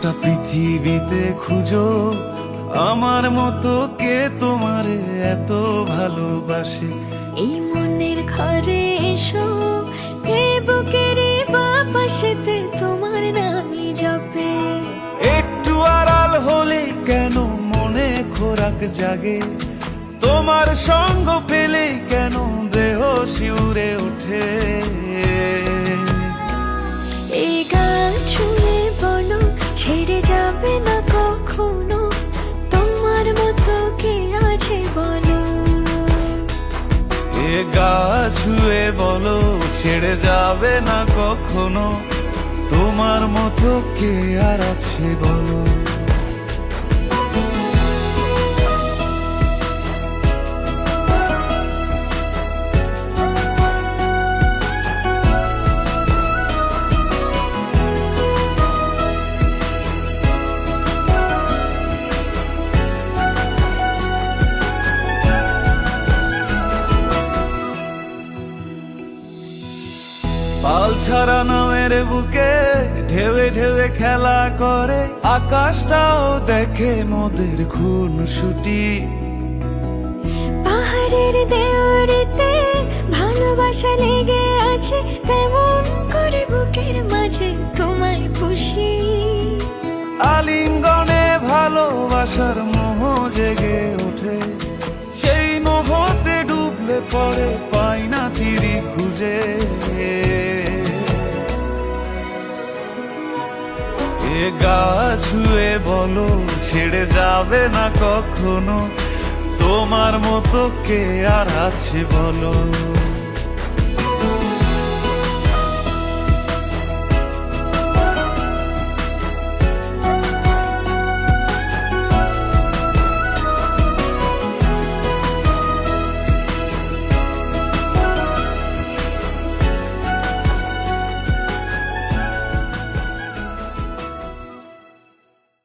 গোটা পৃথিবীতে খুঁজো আমার মতো কে তোমারে এত ভালোবাসে। এই মনের ঘরে এসো, এই বুকের বাপাশেতে তোমার নামই জপে। একটু আড়াল হলে কেন মনে খোরাক জাগে, তোমার সঙ্গ পেলে কেন দেহ শিউরে ওঠে। এই গান ছুঁয়ে বলো ছেড়ে যাবে না কখনো, তোমার মতো কে আছে বলো। এ গা ছুঁয়ে বলো ছেড়ে যাবে না কখনো, তোমার মতো কে আর আছে বলো। পাল ছাড়া নামের বুকে ঢেউে ঢেউে খেলা করে, আকাশটাও দেখে মোদের খুনসুটি। পাহাড়ের দেওয়ারিতে ভালোবাসা লেগে আছে, তেমন করে বুকের মাঝে তোমায় পুষি। আলিঙ্গনে ভালোবাসার মোহ জেগে ওঠে, সেই মোহতে ডুবলে পরে পাই না তীরি খুঁজে। এ গা ছুঁয়ে বলো ছেড়ে যাবে না কখনো, তোমার মতো কে আর আছে বলো।